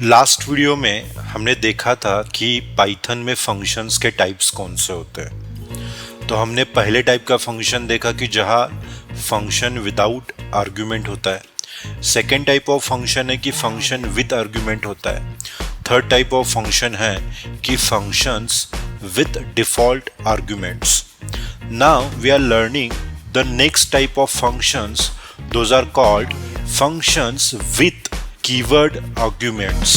Last video में हमने देखा था कि पाइथन में फंक्शंस के टाइप्स कौन से होते हैं। तो हमने पहले टाइप का फंक्शन देखा कि जहाँ फंक्शन विदाउट आर्गुमेंट होता है। सेकेंड टाइप ऑफ फंक्शन है कि फंक्शन विद आर्गुमेंट होता है। थर्ड टाइप ऑफ फंक्शन है कि functions with default arguments. Now we are learning the next type of functions, those are called functions with keyword arguments.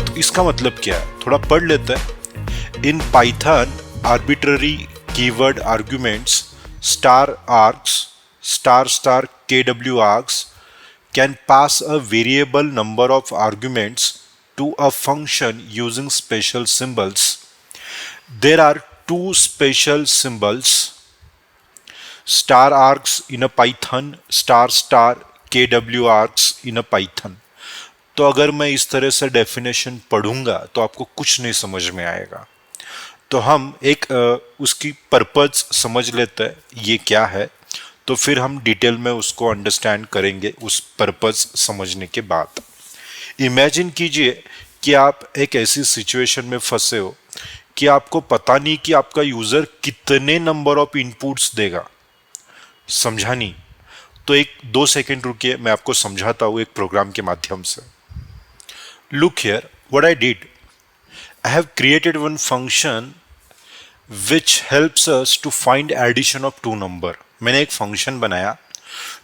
तो इसका मतलब क्या है, थोड़ा पढ़ लेते हैं। In Python arbitrary keyword arguments star args star star kw args can pass a variable number of arguments to a function using special symbols. There are two special symbols, star args in a Python, star star kw args in a Python. तो अगर मैं इस तरह से definition पढ़ूंगा तो आपको कुछ नहीं समझ में आएगा। तो हम एक उसकी पर्पस समझ लेते हैं ये क्या है, तो फिर हम डिटेल में उसको अंडरस्टैंड करेंगे उस पर्पस समझने के बाद। इमेजिन कीजिए कि आप एक ऐसी सिचुएशन में फंसे हो कि आपको पता नहीं कि आपका यूजर कितने नंबर ऑफ इनपुट्स देगा। समझा नहीं? तो एक 2 सेकंड रुकिए, मैं आपको समझाता हूं एक प्रोग्राम के माध्यम से। Look here what I did. I have created one function which helps us to find addition of two number. मैंने एक फंक्शन बनाया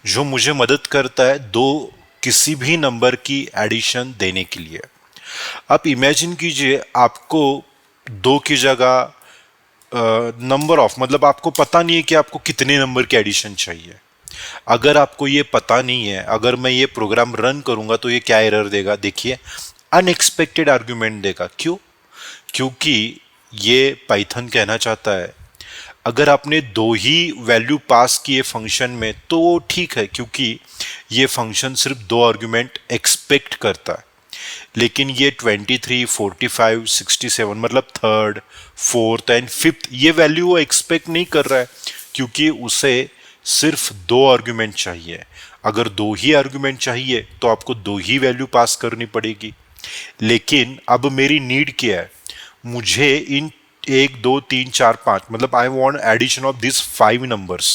जो मुझे मदद करता है दो किसी भी नंबर की एडिशन देने के लिए। आप इमेजिन कीजिए आपको दो की जगह नंबर ऑफ, मतलब आपको पता नहीं है कि आपको कितने नंबर की एडिशन चाहिए। अगर आपको ये पता नहीं है, अगर मैं ये प्रोग्राम रन करूंगा तो ये क्या एरर देगा, देखिए अनएक्सपेक्टेड आर्गुमेंट देगा। क्यों? क्योंकि ये पाइथन कहना चाहता है अगर आपने दो ही वैल्यू पास किए फंक्शन में तो वो ठीक है, क्योंकि ये फंक्शन सिर्फ दो आर्गुमेंट एक्सपेक्ट करता है। लेकिन ये 23, 45, 67 मतलब थर्ड, फोर्थ एंड फिफ्थ ये वैल्यू वो एक्सपेक्ट नहीं कर रहा है, क्योंकि उसे सिर्फ दो आर्गुमेंट चाहिए। अगर दो ही आर्गुमेंट चाहिए तो आपको दो ही वैल्यू पास करनी पड़ेगी। लेकिन अब मेरी नीड क्या है, मुझे इन 1 2 3 4 5 मतलब I want addition of this 5 numbers.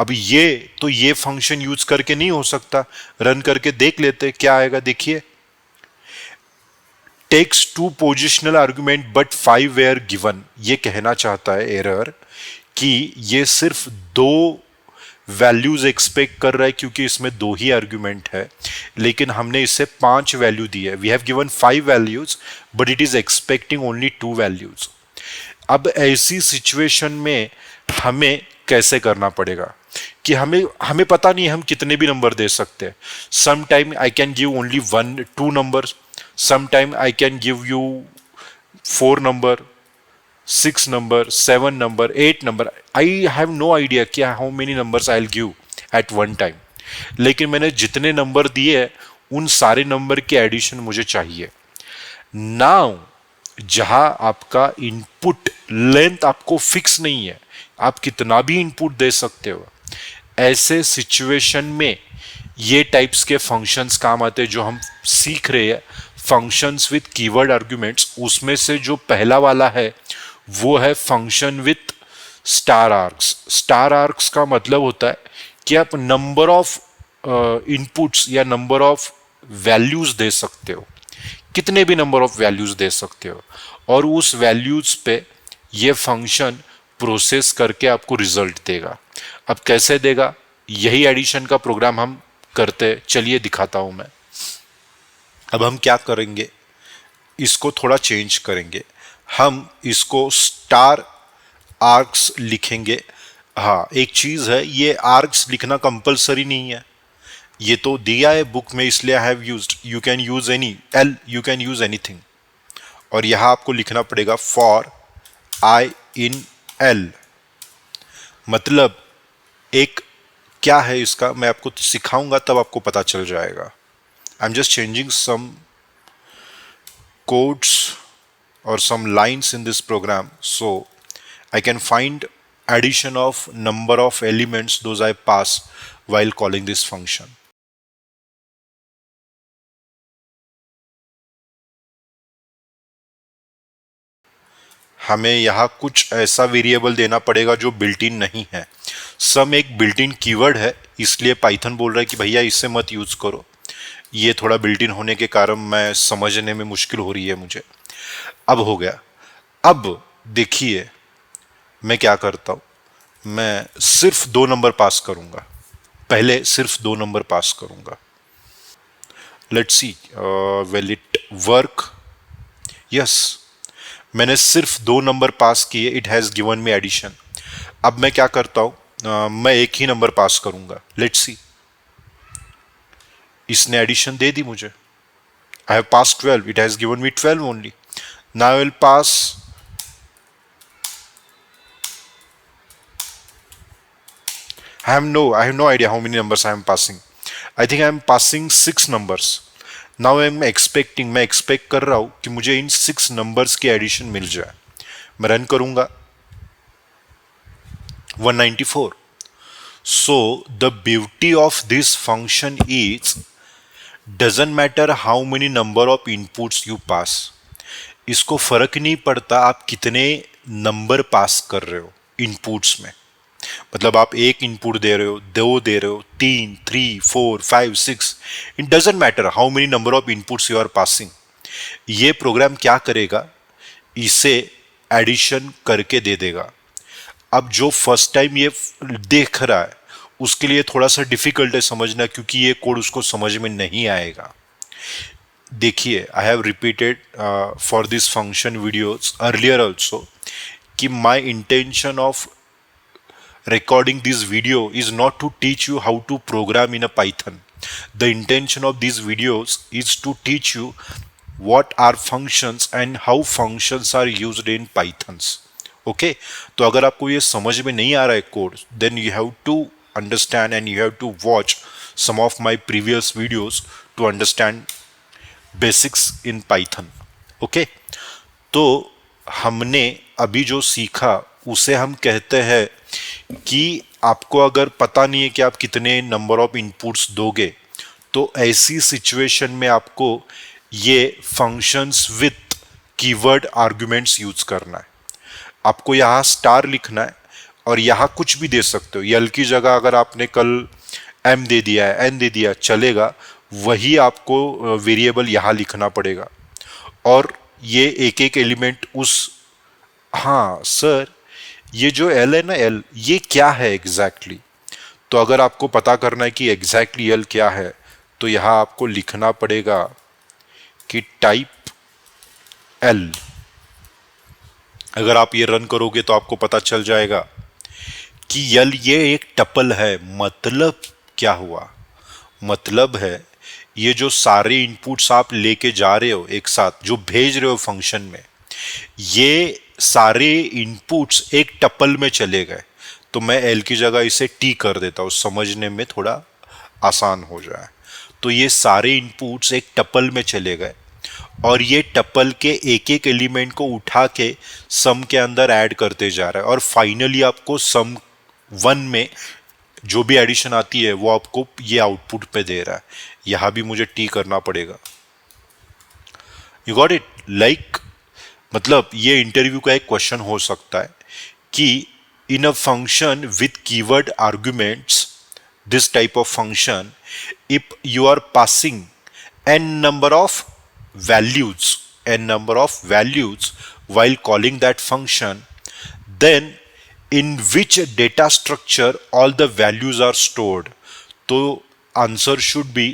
अब ये फंक्शन यूज करके नहीं हो सकता। रन करके देख लेते क्या आएगा, देखिए takes two positional argument but 5 were given. ये कहना चाहता है एरर कि ये सिर्फ दो वैल्यूज एक्सपेक्ट कर रहा है, क्योंकि इसमें दो ही आर्गुमेंट है। लेकिन हमने इसे 5 वैल्यू दी है। We have given 5 values but it is expecting only 2 values. अब ऐसी सिचुएशन में हमें कैसे करना पड़ेगा कि हमें पता नहीं हम कितने भी नंबर दे सकते हैं। Some time I can give only 1 2 number, some time I can give you 4 number, 6 number, 7 number, 8 number. I have no idea कि how many numbers I will give at one time. लेकिन मैंने जितने number दिए हैं उन सारे number की addition मुझे चाहिए। नाउ जहां आपका इनपुट लेंथ आपको फिक्स नहीं है, आप कितना भी इनपुट दे सकते हो, ऐसे सिचुएशन में ये टाइप्स के फंक्शंस काम आते हैं जो हम सीख रहे हैं, फंक्शंस विद कीवर्ड आर्गुमेंट्स। उसमें से जो पहला वाला है वो है function with star args. Star arcs का मतलब होता है कि आप नंबर ऑफ इनपुट्स या नंबर ऑफ वैल्यूज दे सकते हो, कितने भी नंबर ऑफ वैल्यूज दे सकते हो, और उस वैल्यूज पे ये फंक्शन प्रोसेस करके आपको रिजल्ट देगा। अब कैसे देगा, यही एडिशन का प्रोग्राम हम करते, चलिए दिखाता हूं मैं। अब हम क्या करेंगे, इसको थोड़ा चेंज करेंगे। हम इसको स्टार आर्क्स लिखेंगे। हाँ, एक चीज है, ये आर्क्स लिखना कंपलसरी नहीं है, ये तो दिया है बुक में, इसलिए I have used. You can use any L, you can use anything. और यहां आपको लिखना पड़ेगा फॉर आई इन एल। मतलब एक क्या है इसका, मैं आपको सिखाऊंगा तब आपको पता चल जाएगा। I am just changing some codes or some lines in this program so I can find addition of number of elements those I pass while calling this function. हमें यहाँ कुछ ऐसा वेरिएबल देना पड़ेगा जो बिल्ट इन नहीं है. सम एक बिल्ट इन कीवर्ड है, इसलिए पाइथन बोल रहा है कि भैया इससे मत यूज करो. ये थोड़ा बिल्ट इन होने के कारण मैं समझने में मुश्किल हो रही है मुझे. अब हो गया. अब देखिए मैं क्या करता हूं. मैं सिर्फ 2 नंबर पास करूंगा. पहले सिर्फ 2 नंबर पास करूंगा. Let's see will it work. Yes, मैंने सिर्फ 2 नंबर पास किए. It has given me addition. अब मैं क्या करता हूं, मैं एक ही नंबर पास करूंगा. लेट्स सी. इसने एडिशन दे दी मुझे. I have pass 12. It has given me 12 only. Now I will pass I have no idea how many numbers I am passing. I think I am passing 6 numbers. Now I am expecting, मैं expect कर रहा हूं कि मुझे इन 6 numbers की addition मिल जाए. मैं run करूंगा. 194. So the beauty of this function is doesn't matter how many number of inputs you pass. इसको फर्क नहीं पड़ता आप कितने नंबर पास कर रहे हो इनपुट्स में. मतलब आप एक इनपुट दे रहे हो, 2 दे रहे हो, 3, 3, 4, 5, 6. It doesn't matter how many number of inputs you are passing. ये प्रोग्राम क्या करेगा, इसे एडिशन करके दे देगा. अब जो फर्स्ट टाइम ये देख रहा है उसके लिए थोड़ा सा डिफिकल्ट है समझना, क्योंकि ये कोड उसको समझ में नहीं आएगा. देखिए, I have repeated for this function videos earlier also कि my intention of recording this video is not to teach you how to program in a Python. The intention of these videos is to teach you what are functions and how functions are used in Pythons. Okay? तो अगर आपको ये समझ में नहीं आ रहा है code, then you have to understand and you have to watch some of my previous videos to understand basics in Python. Okay? तो हमने अभी जो सीखा उसे हम कहते हैं कि आपको अगर पता नहीं है कि आप कितने नंबर ऑफ इनपुट्स दोगे, तो ऐसी सिचुएशन में आपको ये functions with keyword arguments use करना है. आपको यहाँ स्टार लिखना है और यहाँ कुछ भी दे सकते हो. यल की जगह अगर आपने कल एम दे दिया है, एन दे दिया, चलेगा. वही आपको वेरिएबल यहाँ लिखना पड़ेगा. और ये एक एक एलिमेंट उस, हाँ सर ये जो एल है ना, एल ये क्या है एग्जैक्टली तो अगर आपको पता करना है कि एग्जैक्टली एल क्या है, तो यहां आपको लिखना पड़ेगा कि टाइप एल. अगर आप ये रन करोगे तो आपको पता चल जाएगा कि एल ये एक टपल है. मतलब क्या हुआ, मतलब है ये जो सारे इनपुट्स आप लेके जा रहे हो एक साथ, जो भेज रहे हो फंक्शन में, ये सारे इनपुट्स एक टपल में चले गए. तो मैं एल की जगह इसे टी कर देता हूं, समझने में थोड़ा आसान हो जाए. तो ये सारे इनपुट्स एक टपल में चले गए और ये टपल के एक एक एलिमेंट को उठा के सम के अंदर ऐड करते जा रहा है. और फाइनली आपको सम 1 में जो भी एडिशन आती है वो आपको ये आउटपुट पे दे रहा है. यहां भी मुझे टी करना पड़ेगा. You got it. लाइक मतलब ये इंटरव्यू का एक क्वेश्चन हो सकता है कि in a function with keyword arguments, this type of function, if you are passing n number of values while calling that function, then in which data structure all the values are stored. तो answer should be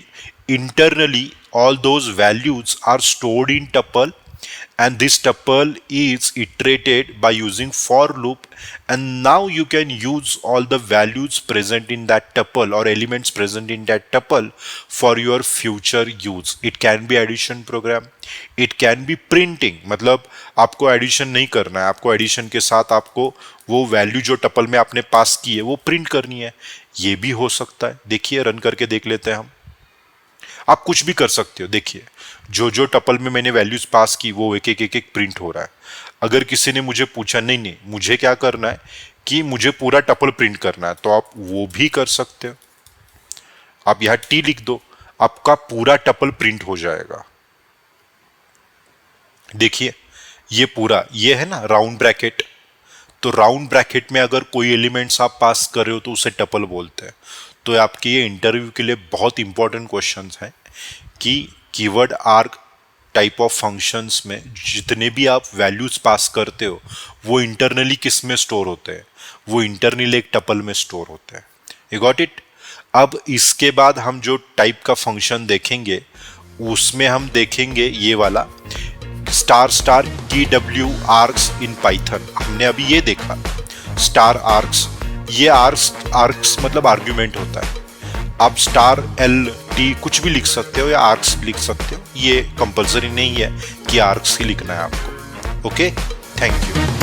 internally all those values are stored in tuple, and this tuple is iterated by using for loop, and now you can use all the values present in that tuple or elements present in that tuple for your future use. It can be addition program, it can be printing. मतलब आपको addition नहीं करना है, आपको addition के साथ आपको वो वैल्यू जो टपल में आपने पास की है वो प्रिंट करनी है. ये भी हो सकता है. देखिए रन करके देख लेते हैं हम. आप कुछ भी कर सकते हो. देखिए जो जो टपल में मैंने वैल्यूज पास की वो एक एक प्रिंट हो रहा है. अगर किसी ने मुझे पूछा नहीं मुझे क्या करना है कि मुझे पूरा टपल प्रिंट करना है, तो आप वो भी कर सकते हो। आप यहां टी लिख दो, आपका पूरा टपल प्रिंट हो जाएगा। देखिए ये पूरा, ये है ना राउंड ब्रैकेट, तो राउंड ब्रैकेट में अगर कोई एलिमेंट्स आप पास कर रहे हो तो उसे टपल बोलते हैं। तो आपके ये इंटरव्यू के लिए बहुत इंपॉर्टेंट क्वेश्चंस हैं कि कीवर्ड आर्ग टाइप ऑफ फंक्शंस में जितने भी आप वैल्यूज पास करते हो वो इंटरनली किस में स्टोर होते हैं, वो इंटरनली एक टपल में स्टोर होते हैं। You got it. अब इसके बाद हम जो टाइप का फंक्शन देखेंगे उसमें हम देखेंगे ये वाला स्टार स्टार की डब्ल्यू आर्क्स इन पाइथन। हमने अभी ये देखा स्टार आर्क्स, ये आर्क्स मतलब आर्ग्यूमेंट होता है। आप स्टार एल टी कुछ भी लिख सकते हो या आर्क्स लिख सकते हो, ये कंपलसरी नहीं है कि आर्क्स ही लिखना है आपको। Okay, thank you.